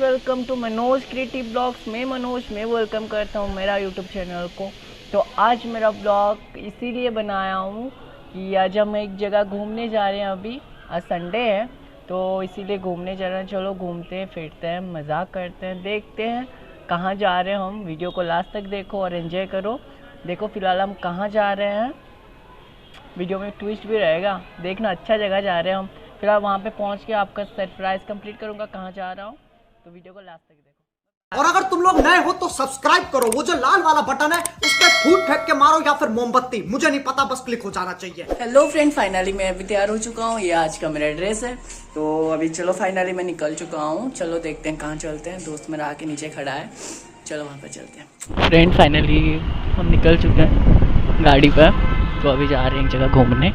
Welcome to Manoj creative blogs. मैं welcome करता हूँ मेरा यूट्यूब चैनल को। तो आज मेरा ब्लॉग इसीलिए बनाया हूँ कि आज हम एक जगह घूमने जा रहे हैं। अभी आज संडे है तो इसीलिए घूमने जा रहे हैं। चलो घूमते हैं, फिरते हैं, मज़ाक करते हैं, देखते हैं कहाँ जा रहे हैं हम। वीडियो को लास्ट तक देखो और एंजॉय करो। देखो फ़िलहाल हम कहाँ जा रहे हैं, वीडियो में ट्विस्ट भी रहेगा, देखना। अच्छा जगह जा रहे हैं हम। फिलहाल वहाँ पे पहुँच के आपका सरप्राइज़ कंप्लीट करूँगा कहाँ जा रहा हूँ, तो वीडियो को लास्ट तक देखो। और अगर तुम लोग नए हो तो सब्सक्राइब करो, वो जो लाल वाला बटन है उस पर फूट फेंक के मारो या फिर मोमबत्ती, मुझे नहीं पता, बस क्लिक हो जाना चाहिए। हेलो फ्रेंड, फाइनली मैं अभी तैयार हो चुका हूँ। ये आज का मेरा ड्रेस है। तो अभी चलो फाइनली मैं निकल चुका हूँ। चलो देखते हैं कहाँ चलते हैं। दोस्त मेरा आके नीचे खड़ा है, चलो वहाँ पे चलते हैं। फ्रेंड फाइनली हम निकल चुके हैं गाड़ी पर, तो अभी जा रहे हैं एक जगह घूमने।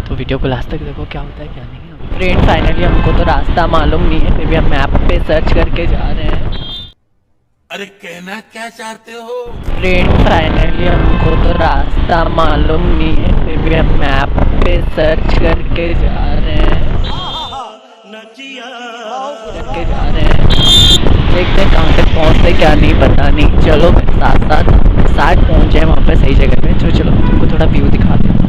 तो वीडियो को लास्ट तक देखो क्या होता है क्या नहीं। फ्रेंड फाइनली हमको तो रास्ता मालूम नहीं है, फिर भी हम मैप पे सर्च करके जा रहे हैं। अरे कहना क्या चाहते हो? फ्रेंड फाइनली हमको तो रास्ता मालूम नहीं है, फिर भी हम मैप पे सर्च करके जा रहे हैं। देखते हैं कहाँ तक पहुँचते क्या नहीं, पता नहीं। चलो साथ पहुँचे वहाँ पे सही जगह पे। चलो तुमको थोड़ा व्यू दिखाते हैं।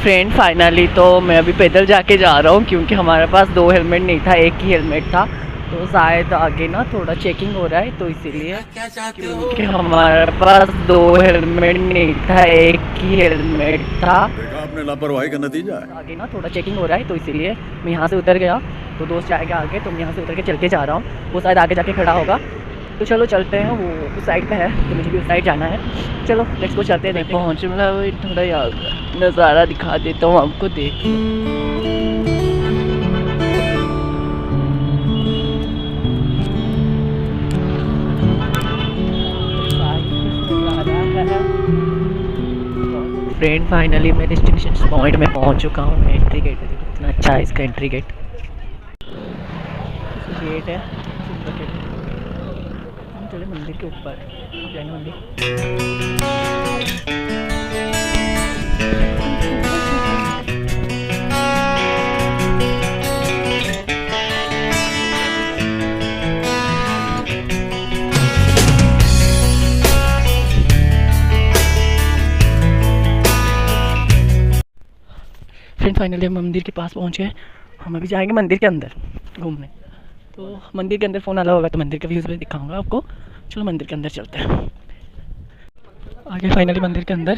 फ्रेंड फाइनली तो मैं अभी पैदल जाके जा रहा हूँ, क्योंकि हमारे पास 2 हेलमेट नहीं था, एक ही हेलमेट था। तो शायद आगे ना थोड़ा चेकिंग हो रहा है, तो इसीलिए। क्या चाहते हो? क्योंकि हमारे पास 2 हेलमेट नहीं था, एक ही हेलमेट था। देखा आपने लापरवाही का नतीजा है। आगे ना थोड़ा चेकिंग हो रहा है, तो इसीलिए मैं यहाँ से उतर गया। तो दोस्त जाएगा आगे, तो मैं यहाँ से उतर के चल के जा रहा हूँ। वो शायद आगे जाके खड़ा होगा, तो चलो चलते हैं। वो उस साइड पे है, तो मुझे भी उस साइड जाना है। चलो लेट्स गो, चलते हैं। पहुँचे मतलब थोड़ा यार नज़ारा दिखा देता हूँ आपको, देख। फ्रेंड फाइनली मैं डेस्टिनेशन पॉइंट में पहुँच चुका हूँ। एंट्री गेट है, देखो इतना अच्छा है इसका एंट्री गेट। गेट है, हम चले मंदिर के ऊपर, जाएंगे मंदिर। फ्रेंड फाइनली हम मंदिर के पास पहुँचे हैं। हम अभी जाएंगे मंदिर के अंदर घूमने। तो मंदिर के अंदर फ़ोन अलाउ होगा, तो मंदिर का व्यूज़ भी दिखाऊंगा आपको। चलो मंदिर के अंदर चलते हैं। आगे फाइनली मंदिर के अंदर।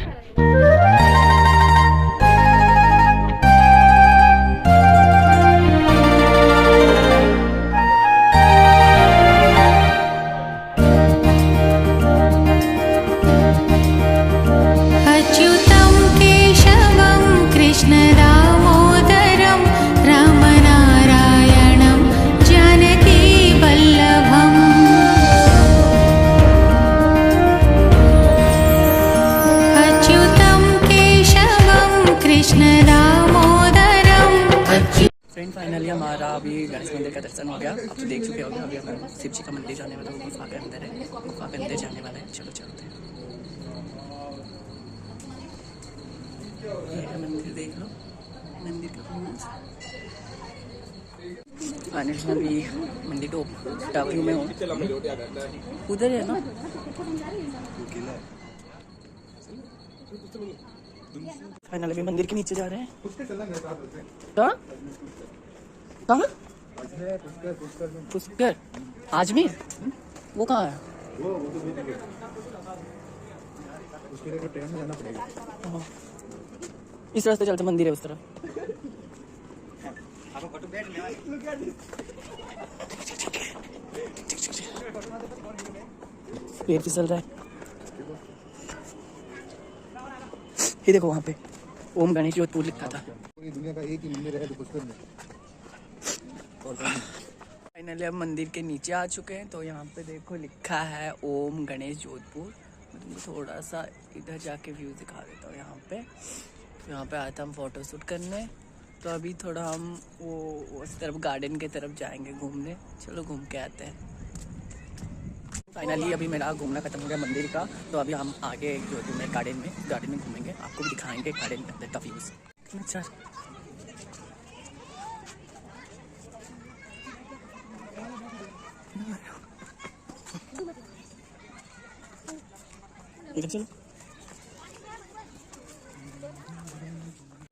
फ्रेंड फाइनली हमारा अभी गणेश मंदिर का दर्शन हो गया। आप तो देख चुके होंगे। अभी हम शिव जी का मंदिर जाने वाला है, गुफा के अंदर है, गुफा के अंदर जाने वाला है। चलो चलते हैं। ये है मंदिर, देख लो मंदिर का फाइनली अभी मंदिर को टॉप व्यू में हो, उधर है ना। फाइनली अभी मंदिर के नीचे जा रहे हैं। कहाँ कहाँ? पुष्कर आजमीर, वो कहाँ है? इस रास्ते चलते, मंदिर है उस तरफ। पेड़ फिसल रहा है। ये देखो वहाँ पे ओम गणेश जोधपुर लिखा था। दुनिया का एक ही मंदिर है पुष्कर में। फाइनली अब मंदिर के नीचे आ चुके हैं। तो यहाँ पे देखो लिखा है ओम गणेश जोधपुर। मैं तुमको थोड़ा सा इधर जाके व्यू दिखा देता हूँ। यहाँ पे आया था हम फ़ोटो शूट करने। तो अभी थोड़ा हम वो उस तरफ गार्डन की तरफ जाएंगे घूमने। चलो घूम के आते हैं। फाइनली अभी मेरा घूमना खत्म हो गया मंदिर का, तो अभी हम आगे जोधपुर में गार्डन में घूमेंगे, आपको भी दिखाएंगे गार्डन के अंदर का व्यूज़। अच्छा चलो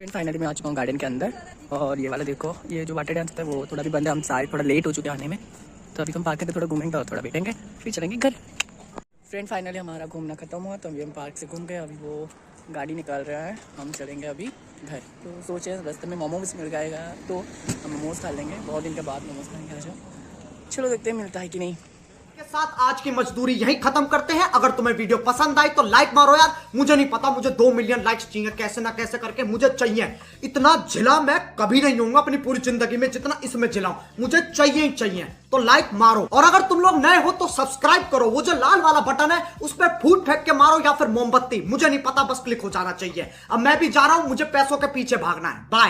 फाइनली मैं आ चुका हूँ गार्डन के अंदर, और ये वाला देखो, ये जो वाटर डांस होता है वो थोड़ा भी बंद है, हम सारे थोड़ा लेट हो चुके हैं आने में, तो अभी हम पार्क में थोड़ा घूमेंगे और थोड़ा बैठेंगे फिर चलेंगे घर। फ्रेंड फाइनली हमारा घूमना खत्म हुआ, तो अभी हम पार्क से घूम गए, अभी वो गाड़ी निकाल रहा है, हम चलेंगे अभी घर। तो सोचे रास्ते में मोमोज मिल जाएगा तो हम मोमोज खा लेंगे, बहुत दिन के बाद मोमोज खाएंगे आज। चलो देखते हैं मिलता है कि नहीं। के साथ आज की मजदूरी यहीं खत्म करते हैं। अगर तुम्हें वीडियो पसंद आई तो लाइक मारो यार, मुझे नहीं पता, मुझे 2 मिलियन लाइक्स चाहिए, कैसे ना कैसे करके मुझे चाहिए। इतना झिला मैं कभी नहीं होऊंगा अपनी पूरी जिंदगी में जितना इसमें झिलाऊं, मुझे चाहिए ही चाहिए। तो लाइक मारो, और अगर तुम लोग नए हो तो सब्सक्राइब करो, वो जो लाल वाला बटन है उस पर फूट फेंक के मारो या फिर मोमबत्ती, मुझे नहीं पता, बस क्लिक हो जाना चाहिए। अब मैं भी जा रहा हूं, मुझे पैसों के पीछे भागना है। बाय।